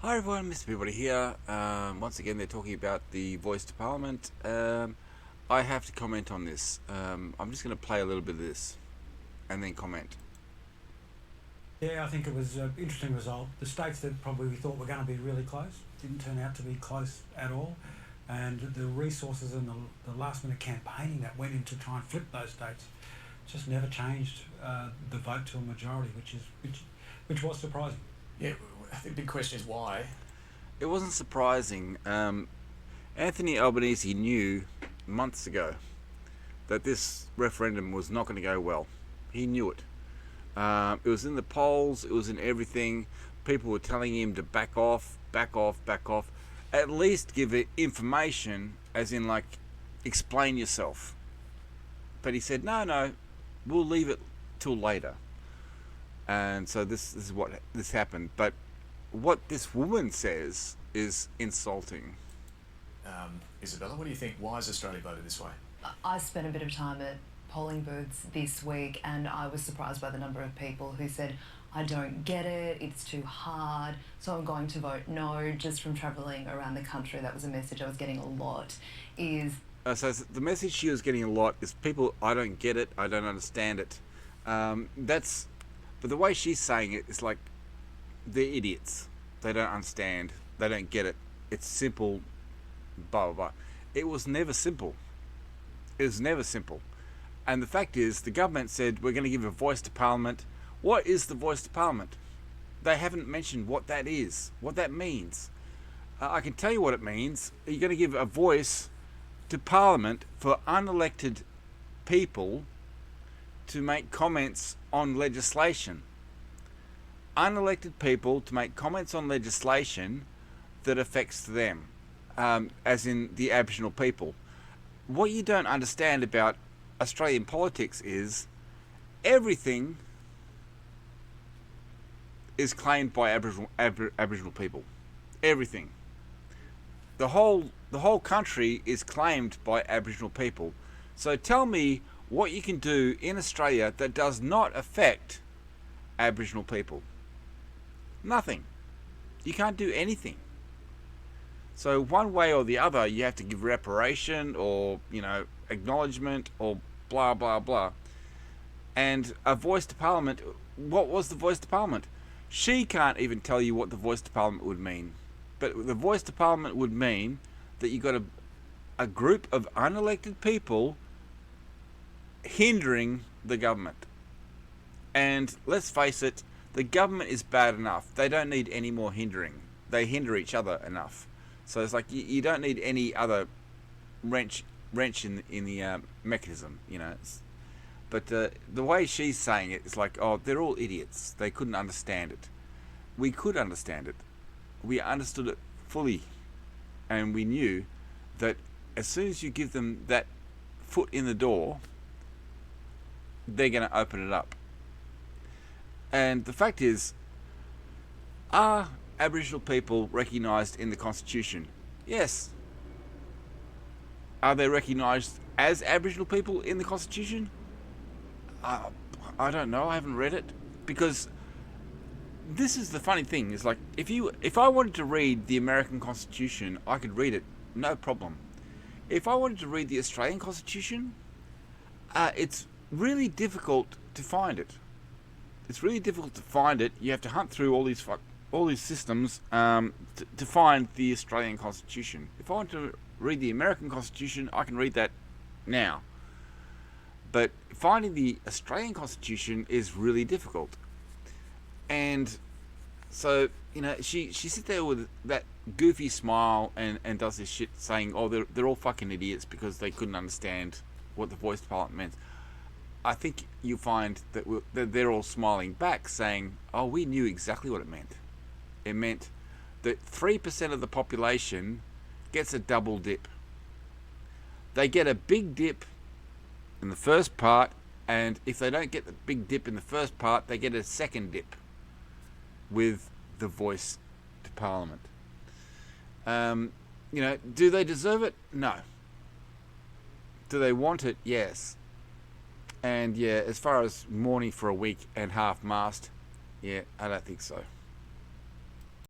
Hi everyone, Mr. Peabody here. Once again, they're talking about the voice to Parliament. I have to comment on this. I'm just going to play a little bit of this and then comment. Yeah, I think it was an interesting result. The states that probably we thought were going to be really close didn't turn out to be close at all. And the resources and the last minute campaigning that went in to try and flip those states just never changed the vote to a majority, which was surprising. Yeah, I think the big question is why. It wasn't surprising. Anthony Albanese knew months ago that this referendum was not going to go well. He knew it. It was in the polls, it was in everything. People were telling him to back off, back off, back off. At least give it information, as in, like, explain yourself. But he said, no, we'll leave it till later. And so this is what this happened. But what this woman says is insulting. Isabella, what do you think? Why has Australia voted this way? I spent a bit of time at polling booths this week and I was surprised by the number of people who said, I don't get it, it's too hard, so I'm going to vote no. Just from travelling around the country, that was a message I was getting a lot, is So the message she was getting a lot is people, I don't get it, I don't understand it. But the way she's saying it is like they're idiots. They don't understand. They don't get it. It's simple. Blah blah blah. It was never simple. It was never simple. And the fact is, the government said we're going to give a voice to Parliament. What is the voice to Parliament? They haven't mentioned what that is, what that means. I can tell you what it means. You're going to give a voice to Parliament for unelected people to make comments on legislation. Unelected people to make comments on legislation that affects them, as in the Aboriginal people. What you don't understand about Australian politics is everything is claimed by Aboriginal people. Everything. The whole country is claimed by Aboriginal people. So tell me what you can do in Australia that does not affect Aboriginal people. Nothing. You can't do anything. So one way or the other, you have to give reparation or, acknowledgement or blah, blah, blah. And a voice to Parliament, what was the voice to Parliament? She can't even tell you what the voice to Parliament would mean. But the voice to Parliament would mean that you've got a group of unelected people hindering the government. And let's face it, the government is bad enough. They don't need any more hindering. They hinder each other enough. So it's like you don't need any other wrench in the mechanism, But the way she's saying it is like, oh, they're all idiots. They couldn't understand it. We could understand it. We understood it fully. And we knew that as soon as you give them that foot in the door, they're going to open it up. And the fact is, are Aboriginal people recognised in the Constitution? Yes. Are they recognised as Aboriginal people in the Constitution? I don't know. I haven't read it. Because this is the funny thing. Is like, if I wanted to read the American Constitution, I could read it. No problem. If I wanted to read the Australian Constitution, it's really difficult to find it. It's really difficult to find it. You have to hunt through all these systems to find the Australian Constitution. If I want to read the American Constitution, I can read that now. But finding the Australian Constitution is really difficult. And so, she sits there with that goofy smile and does this shit saying, oh, they're all fucking idiots because they couldn't understand what the voice to Parliament meant. I think you find that they're all smiling back saying, oh, we knew exactly what it meant. It meant that 3% of the population gets a double dip. They get a big dip in the first part, and if they don't get the big dip in the first part, they get a second dip with the voice to Parliament. Do they deserve it? No. Do they want it? Yes. And yeah, as far as mourning for a week and half-mast, yeah, I don't think so.